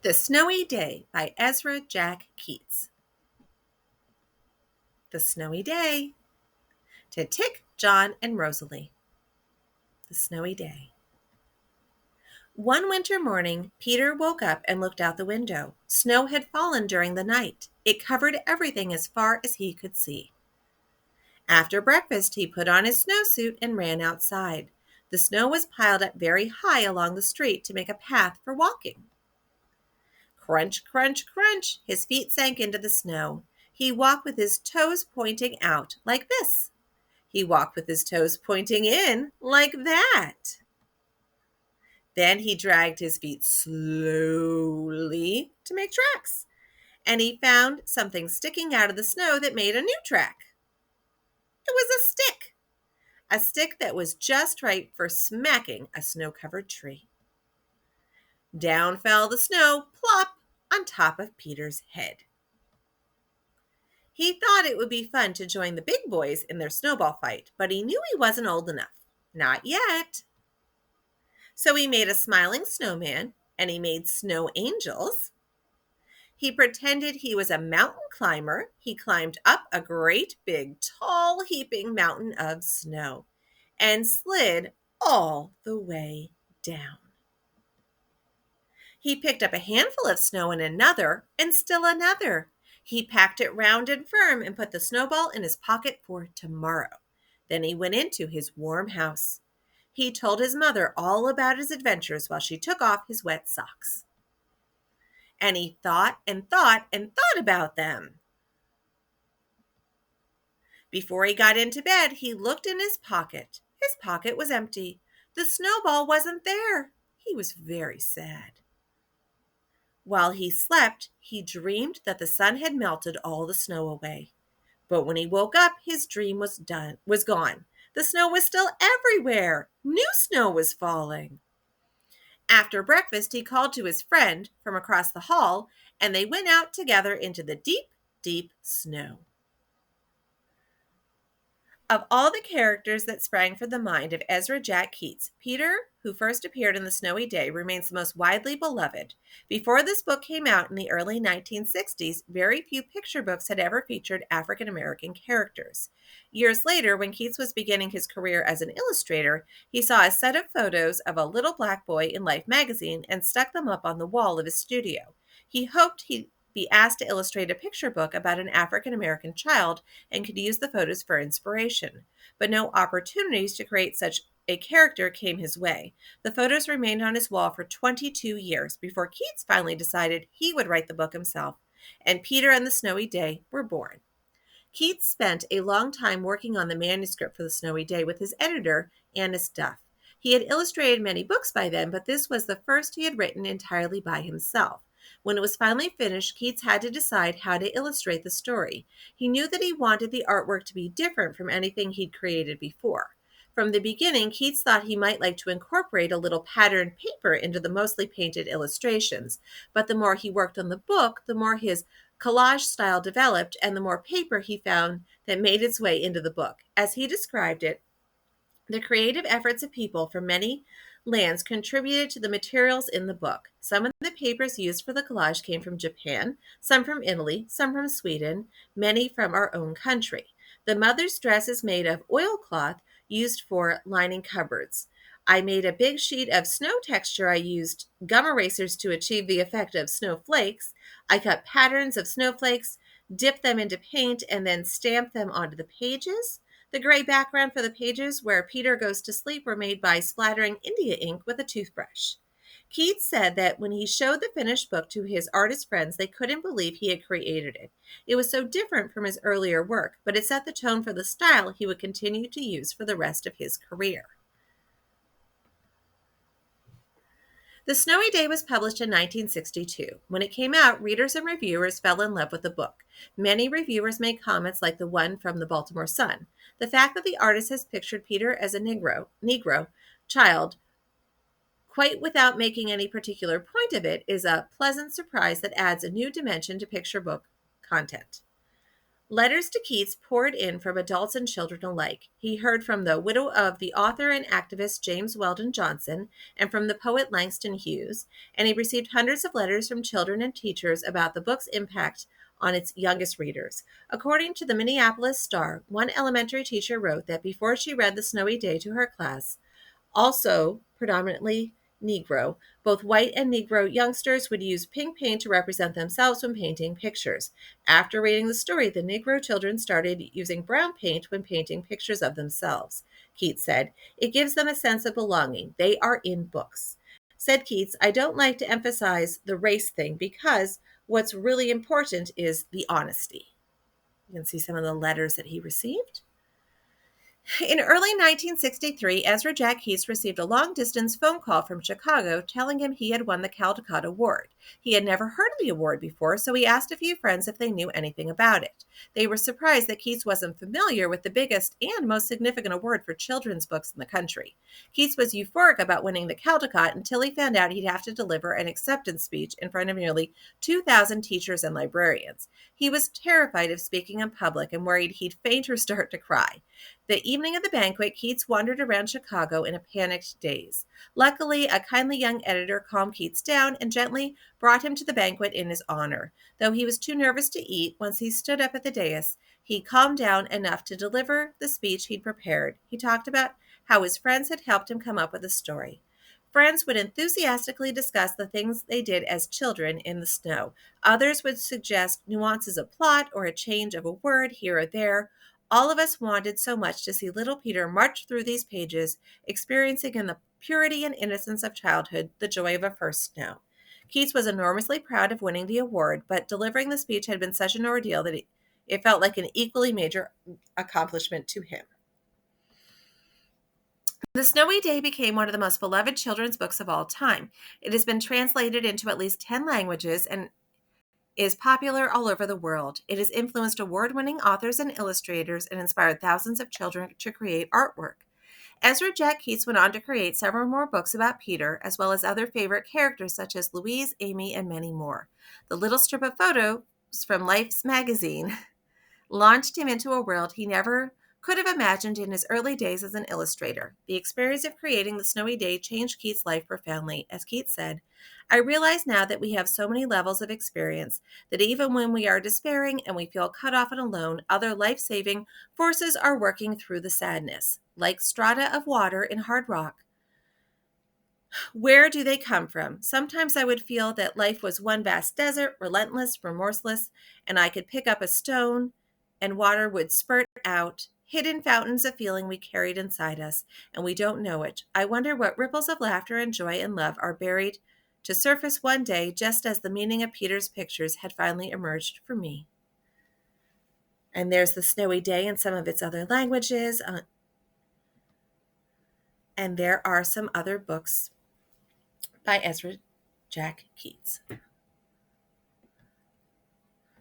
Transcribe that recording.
The Snowy Day by Ezra Jack Keats. The snowy day. To Tick, John, and Rosalie. The snowy day. One winter morning, Peter woke up and looked out the window. Snow had fallen during the night. It covered everything as far as he could see. After breakfast, he put on his snowsuit and ran outside. The snow was piled up very high along the street to make a path for walking. Crunch, crunch, crunch, his feet sank into the snow. He walked with his toes pointing out like this. He walked with his toes pointing in like that. Then he dragged his feet slowly to make tracks, and he found something sticking out of the snow that made a new track. It was a stick that was just right for smacking a snow-covered tree. Down fell the snow, plop, on top of Peter's head. He thought it would be fun to join the big boys in their snowball fight, but he knew he wasn't old enough. Not yet. So he made a smiling snowman, and he made snow angels. He pretended he was a mountain climber. He climbed up a great big, tall, heaping mountain of snow and slid all the way down. He picked up a handful of snow and another, and still another. He packed it round and firm and put the snowball in his pocket for tomorrow. Then he went into his warm house. He told his mother all about his adventures while she took off his wet socks. And he thought and thought and thought about them. Before he got into bed, he looked in his pocket. His pocket was empty. The snowball wasn't there. He was very sad. While he slept, he dreamed that the sun had melted all the snow away. But when he woke up, his dream was gone. The snow was still everywhere. New snow was falling. After breakfast, he called to his friend from across the hall, and they went out together into the deep, deep snow. Of all the characters that sprang from the mind of Ezra Jack Keats, Peter, who first appeared in The Snowy Day, remains the most widely beloved. Before this book came out in the early 1960s, very few picture books had ever featured African American characters. Years later, when Keats was beginning his career as an illustrator, he saw a set of photos of a little black boy in Life magazine and stuck them up on the wall of his studio. He hoped he'd be asked to illustrate a picture book about an African American child and could use the photos for inspiration. But no opportunities to create such a character came his way. The photos remained on his wall for 22 years before Keats finally decided he would write the book himself, and Peter and the Snowy Day were born. Keats spent a long time working on the manuscript for The Snowy Day with his editor, Annis Duff. He had illustrated many books by then, but this was the first he had written entirely by himself. When it was finally finished, Keats had to decide how to illustrate the story. He knew that he wanted the artwork to be different from anything he'd created before. From the beginning, Keats thought he might like to incorporate a little patterned paper into the mostly painted illustrations, but the more he worked on the book, the more his collage style developed and the more paper he found that made its way into the book. As he described it, the creative efforts of people from many lands contributed to the materials in the book. Some of the papers used for the collage came from Japan, some from Italy, some from Sweden, many from our own country. The mother's dress is made of oilcloth used for lining cupboards. I made a big sheet of snow texture. I used gum erasers to achieve the effect of snowflakes. I cut patterns of snowflakes, dipped them into paint, and then stamped them onto the pages. The gray background for the pages where Peter goes to sleep were made by splattering India ink with a toothbrush. Keats said that when he showed the finished book to his artist friends, they couldn't believe he had created it. It was so different from his earlier work, but it set the tone for the style he would continue to use for the rest of his career. The Snowy Day was published in 1962. When it came out, readers and reviewers fell in love with the book. Many reviewers made comments like the one from the Baltimore Sun. The fact that the artist has pictured Peter as a Negro child, quite without making any particular point of it, is a pleasant surprise that adds a new dimension to picture book content. Letters to Keats poured in from adults and children alike. He heard from the widow of the author and activist James Weldon Johnson and from the poet Langston Hughes, and he received hundreds of letters from children and teachers about the book's impact on its youngest readers. According to the Minneapolis Star, one elementary teacher wrote that before she read The Snowy Day to her class, also predominantly Negro, both white and Negro youngsters would use pink paint to represent themselves when painting pictures. After reading the story, the Negro children started using brown paint when painting pictures of themselves. Keats said, "It gives them a sense of belonging. They are in books." Said Keats, "I don't like to emphasize the race thing because what's really important is the honesty." You can see some of the letters that he received. In early 1963, Ezra Jack Keats received a long-distance phone call from Chicago telling him he had won the Caldecott Award. He had never heard of the award before, so he asked a few friends if they knew anything about it. They were surprised that Keats wasn't familiar with the biggest and most significant award for children's books in the country. Keats was euphoric about winning the Caldecott until he found out he'd have to deliver an acceptance speech in front of nearly 2,000 teachers and librarians. He was terrified of speaking in public and worried he'd faint or start to cry. The evening of the banquet, Keats wandered around Chicago in a panicked daze. Luckily, a kindly young editor calmed Keats down and gently brought him to the banquet in his honor. Though he was too nervous to eat, once he stood up at the dais, he calmed down enough to deliver the speech he'd prepared. He talked about how his friends had helped him come up with a story. Friends would enthusiastically discuss the things they did as children in the snow. Others would suggest nuances of plot or a change of a word here or there. All of us wanted so much to see little Peter march through these pages, experiencing in the purity and innocence of childhood the joy of a first snow. Keats was enormously proud of winning the award, but delivering the speech had been such an ordeal that it felt like an equally major accomplishment to him. The Snowy Day became one of the most beloved children's books of all time. It has been translated into at least 10 languages and is popular all over the world. It has influenced award-winning authors and illustrators and inspired thousands of children to create artwork. Ezra Jack Keats went on to create several more books about Peter, as well as other favorite characters such as Louise, Amy, and many more. The little strip of photos from Life's magazine launched him into a world he never could have imagined in his early days as an illustrator. The experience of creating The Snowy Day changed Keats' life profoundly. As Keats said, "I realize now that we have so many levels of experience that even when we are despairing and we feel cut off and alone, other life-saving forces are working through the sadness. Like strata of water in hard rock, where do they come from? Sometimes I would feel that life was one vast desert, relentless, remorseless, and I could pick up a stone and water would spurt out, hidden fountains of feeling we carried inside us, and we don't know it. I wonder what ripples of laughter and joy and love are buried to surface one day, just as the meaning of Peter's pictures had finally emerged for me." And there's The Snowy Day in some of its other languages, and there are some other books by Ezra Jack Keats.